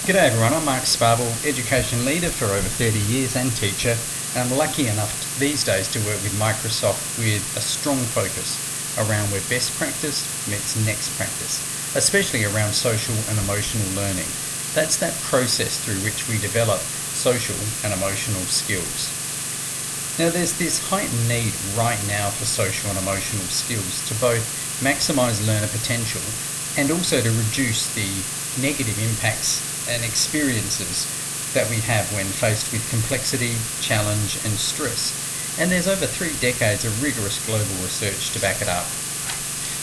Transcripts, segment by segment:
G'day everyone, I'm Mark Sparble, Education Leader for over 30 years and teacher, and I'm lucky enough these days to work with Microsoft with a strong focus around where best practice meets next practice, especially around social and emotional learning. That's that process through which we develop social and emotional skills. Now there's this heightened need right now for social and emotional skills to both maximise learner potential and also to reduce the negative impacts and experiences that we have when faced with complexity, challenge and stress. And there's over 3 decades of rigorous global research to back it up.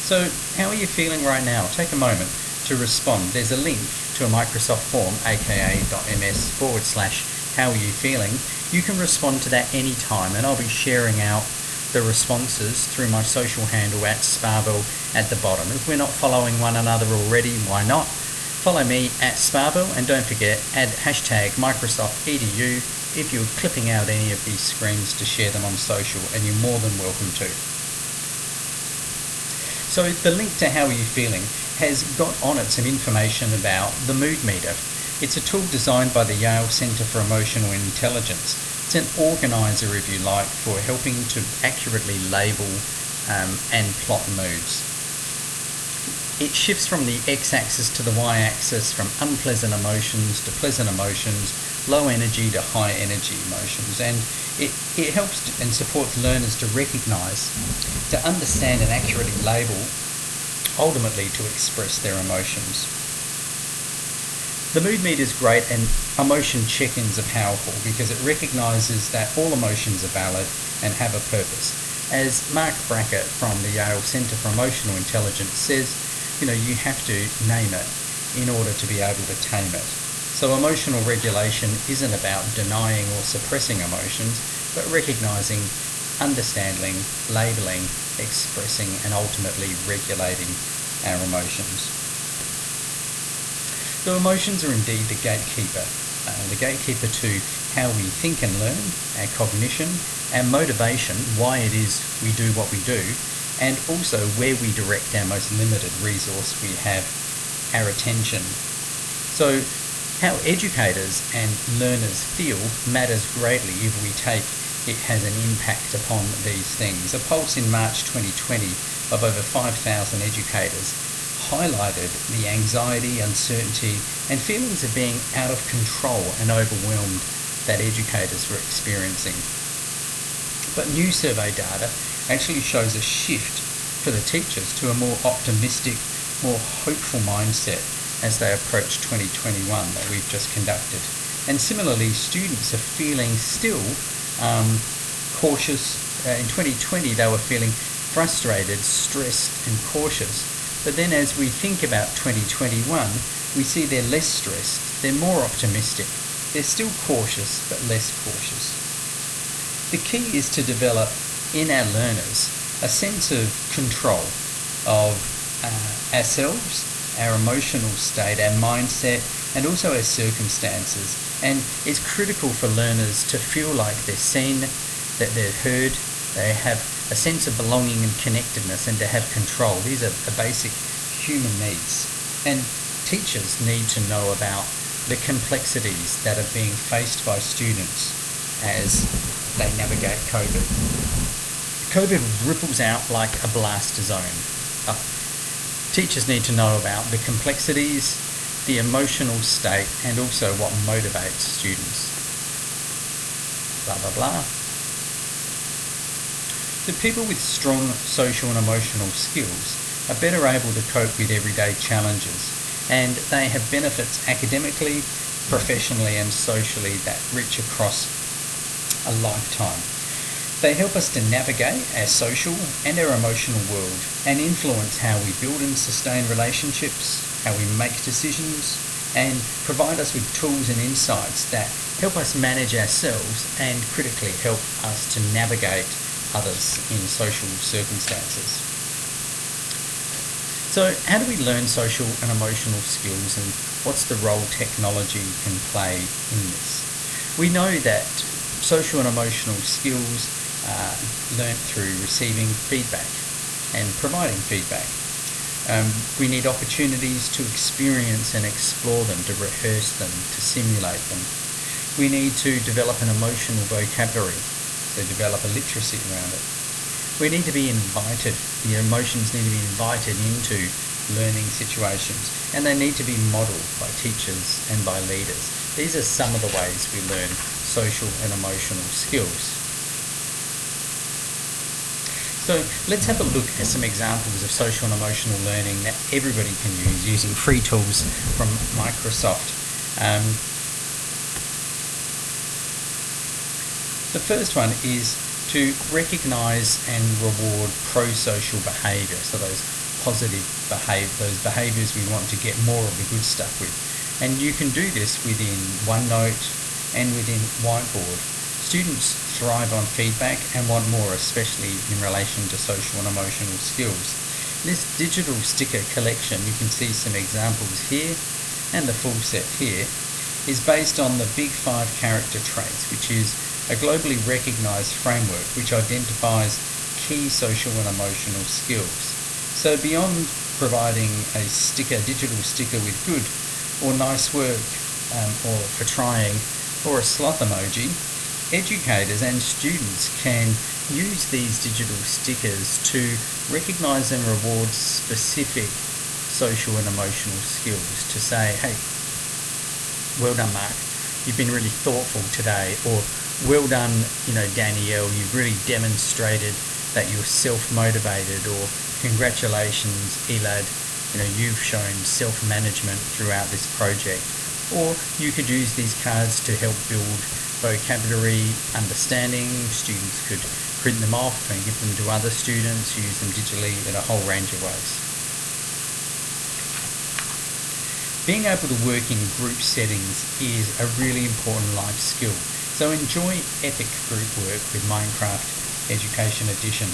So how are you feeling right now? Take a moment to respond. There's a link to a Microsoft form, aka.ms/how are you feeling. You can respond to that anytime, and I'll be sharing out the responses through my social handle @Sparble at the bottom. If we're not following one another already, why not? Follow me @Sparble, and don't forget, add #MicrosoftEDU if you're clipping out any of these screens to share them on social, and you're more than welcome to. So the link to How Are You Feeling has got on it some information about the mood meter. It's a tool designed by the Yale Center for Emotional Intelligence. It's an organizer, if you like, for helping to accurately label and plot moods. It shifts from the x-axis to the y-axis, from unpleasant emotions to pleasant emotions, low energy to high energy emotions, and it helps and supports learners to recognise, to understand and accurately label, ultimately to express their emotions. The mood meter is great, and emotion check-ins are powerful because it recognises that all emotions are valid and have a purpose. As Mark Brackett from the Yale Center for Emotional Intelligence says, you have to name it in order to be able to tame it. So emotional regulation isn't about denying or suppressing emotions, but recognising, understanding, labelling, expressing and ultimately regulating our emotions. So emotions are indeed the gatekeeper to how we think and learn, our cognition, our motivation, why it is we do what we do, and also where we direct our most limited resource we have, our attention. So how educators and learners feel matters greatly if we take it has an impact upon these things. A pulse in March 2020 of over 5,000 educators highlighted the anxiety, uncertainty and feelings of being out of control and overwhelmed that educators were experiencing. But new survey data actually shows a shift for the teachers to a more optimistic, more hopeful mindset as they approach 2021 that we've just conducted. And similarly, students are feeling still cautious. In 2020, they were feeling frustrated, stressed and cautious. But then as we think about 2021, we see they're less stressed, they're more optimistic. They're still cautious, but less cautious. The key is to develop in our learners a sense of control of ourselves, our emotional state, our mindset, and also our circumstances. And it's critical for learners to feel like they're seen, that they're heard, they have a sense of belonging and connectedness, and to have control. These are basic human needs. And teachers need to know about the complexities that are being faced by students as they navigate COVID. COVID ripples out like a blast zone. Teachers need to know about the complexities, the emotional state, and also what motivates students. Blah, blah, blah. The people with strong social and emotional skills are better able to cope with everyday challenges, and they have benefits academically, professionally, and socially that reach across a lifetime. They help us to navigate our social and our emotional world and influence how we build and sustain relationships, how we make decisions, and provide us with tools and insights that help us manage ourselves and critically help us to navigate others in social circumstances. So how do we learn social and emotional skills, and what's the role technology can play in this? We know that social and emotional skills learnt through receiving feedback and providing feedback. We need opportunities to experience and explore them, to rehearse them, to simulate them. We need to develop an emotional vocabulary, so develop a literacy around it. We need to be invited. The emotions need to be invited into learning situations, and they need to be modelled by teachers and by leaders. These are some of the ways we learn social and emotional skills. So let's have a look at some examples of social and emotional learning that everybody can use using free tools from Microsoft. The first one is to recognise and reward pro-social behaviour, so those positive those behaviours we want to get more of the good stuff with. And you can do this within OneNote and within Whiteboard. Students thrive on feedback and want more, especially in relation to social and emotional skills. This digital sticker collection, you can see some examples here, and the full set here, is based on the Big 5 character traits, which is a globally recognised framework which identifies key social and emotional skills. So beyond providing a digital sticker with good or nice work, or for trying, or a sloth emoji, educators and students can use these digital stickers to recognise and reward specific social and emotional skills, to say, hey, well done, Mark, you've been really thoughtful today, or well done, Danielle, you've really demonstrated that you're self-motivated, or congratulations, Elad, you've shown self-management throughout this project. Or you could use these cards to help build vocabulary understanding. Students could print them off and give them to other students, use them digitally in a whole range of ways. Being able to work in group settings is a really important life skill. So enjoy epic group work with Minecraft Education Edition.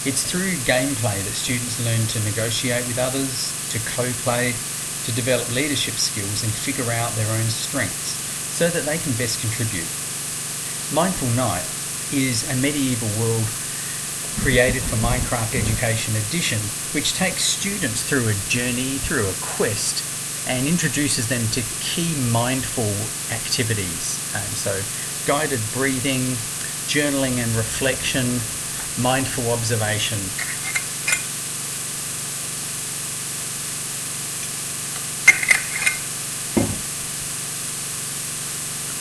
It's through gameplay that students learn to negotiate with others, to co-play, to develop leadership skills and figure out their own strengths so that they can best contribute. Mindful Night is a medieval world created for Minecraft Education Edition, which takes students through a journey, through a quest, and introduces them to key mindful activities. So guided breathing, journaling and reflection, mindful observation.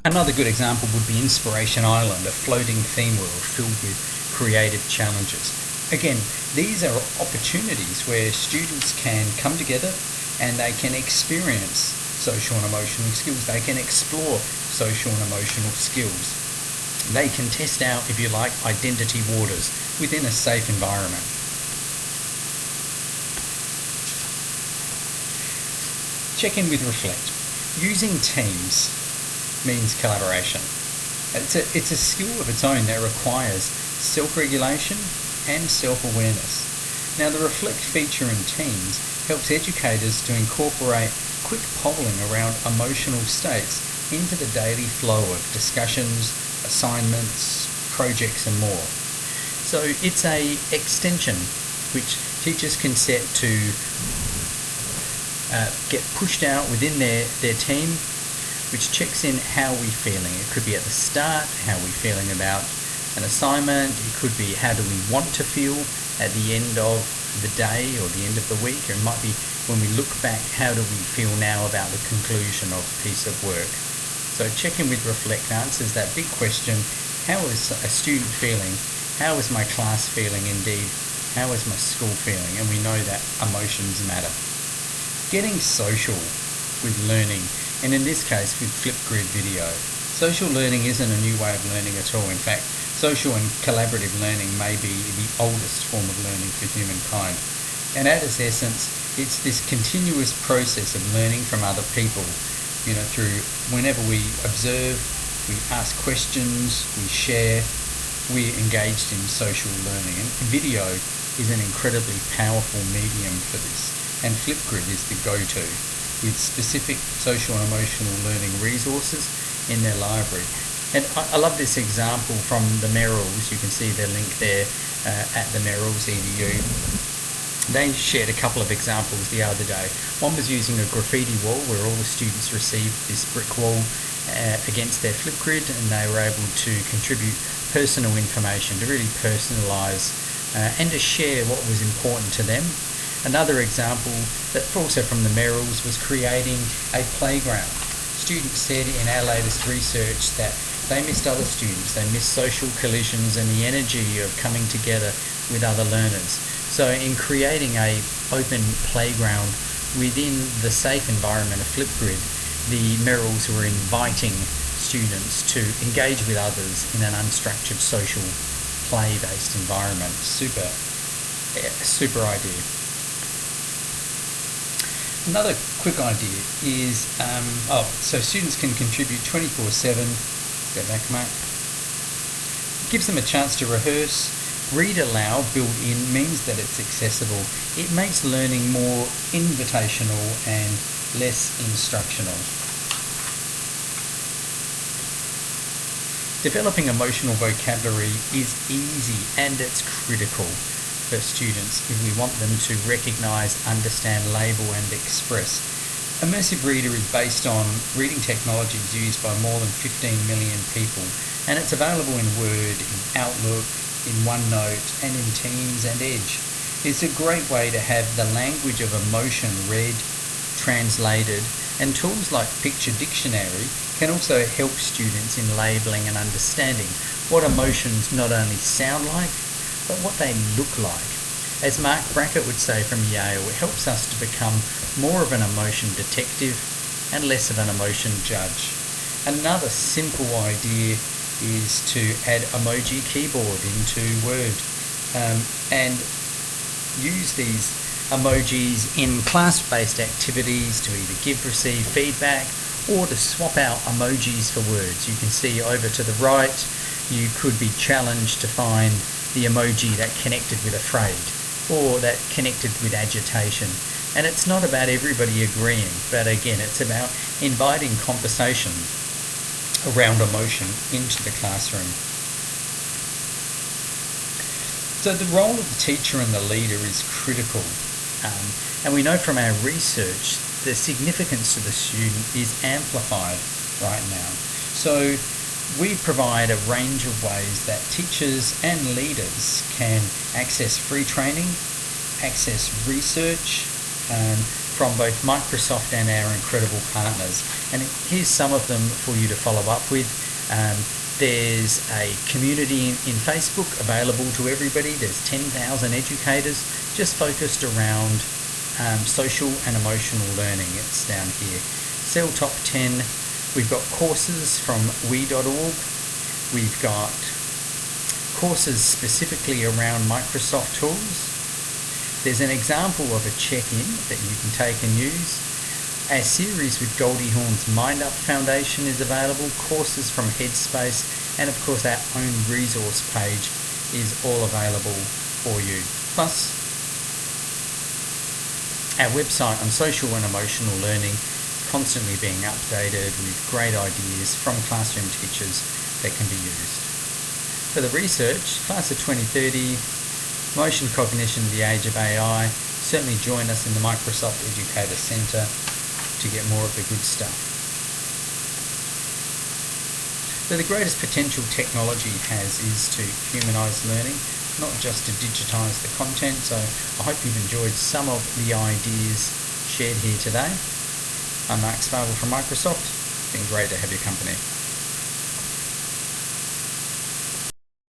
Another good example would be Inspiration Island, a floating theme world filled with creative challenges. Again, these are opportunities where students can come together and they can experience social and emotional skills. They can explore social and emotional skills. They can test out, if you like, identity waters within a safe environment. Check in with Reflect. Using teams means collaboration. It's a skill of its own that requires self-regulation and self-awareness. Now, the Reflect feature in Teams helps educators to incorporate quick polling around emotional states into the daily flow of discussions, assignments, projects and more. So it's a extension which teachers can set to get pushed out within their team, which checks in how we're feeling. It could be at the start, how we're feeling about an assignment. It could be how do we want to feel at the end of the day or the end of the week. Or it might be when we look back, how do we feel now about the conclusion of a piece of work. So check in with Reflect answers that big question, how is a student feeling? How is my class feeling? Indeed, how is my school feeling? And we know that emotions matter. Getting social with learning, and in this case with Flipgrid video. Social learning isn't a new way of learning at all. In fact, social and collaborative learning may be the oldest form of learning for humankind. And at its essence, it's this continuous process of learning from other people, through whenever we observe, we ask questions, we share, we're engaged in social learning. And video is an incredibly powerful medium for this. And Flipgrid is the go-to, with specific social and emotional learning resources in their library. And I love this example from the Merrills. You can see their link there at the Merrills EDU. They shared a couple of examples the other day. One was using a graffiti wall where all the students received this brick wall against their Flipgrid, and they were able to contribute personal information to really personalise and to share what was important to them. Another example, that also from the Merrills, was creating a playground. Students said in our latest research that they missed other students, they missed social collisions and the energy of coming together with other learners. So in creating a open playground within the safe environment of Flipgrid, the Merrills were inviting students to engage with others in an unstructured social play-based environment. Super idea. Another quick idea is, so students can contribute 24/7. Go back, Mark. Gives them a chance to rehearse. Read aloud built in means that it's accessible. It makes learning more invitational and less instructional. Developing emotional vocabulary is easy and it's critical for students if we want them to recognise, understand, label and express. Immersive Reader is based on reading technologies used by more than 15 million people, and it's available in Word, in Outlook, in OneNote and in Teams and Edge. It's a great way to have the language of emotion read, translated, and tools like Picture Dictionary can also help students in labelling and understanding what emotions not only sound like, but what they look like. As Mark Brackett would say from Yale, it helps us to become more of an emotion detective and less of an emotion judge. Another simple idea is to add emoji keyboard into Word and use these emojis in class-based activities to either give, receive feedback or to swap out emojis for words. You can see over to the right, you could be challenged to find the emoji that connected with afraid or that connected with agitation. And it's not about everybody agreeing, but again, it's about inviting conversation around emotion into the classroom. So the role of the teacher and the leader is critical. And we know from our research the significance to the student is amplified right now. So we provide a range of ways that teachers and leaders can access free training, access research from both Microsoft and our incredible partners. And here's some of them for you to follow up with. There's a community in Facebook available to everybody. There's 10,000 educators just focused around social and emotional learning. It's down here. Cell Top 10. We've got courses from we.org. We've got courses specifically around Microsoft tools. There's an example of a check-in that you can take and use. Our series with Goldie Hawn's Mind Up Foundation is available, courses from Headspace, and of course our own resource page is all available for you. Plus, our website on social and emotional learning is constantly being updated with great ideas from classroom teachers that can be used. For the research, class of 2030, Motion Cognition, the Age of AI, certainly join us in the Microsoft Educator Centre to get more of the good stuff. So the greatest potential technology has is to humanise learning, not just to digitise the content. So I hope you've enjoyed some of the ideas shared here today. I'm Mark Sparvel from Microsoft. It's been great to have your company.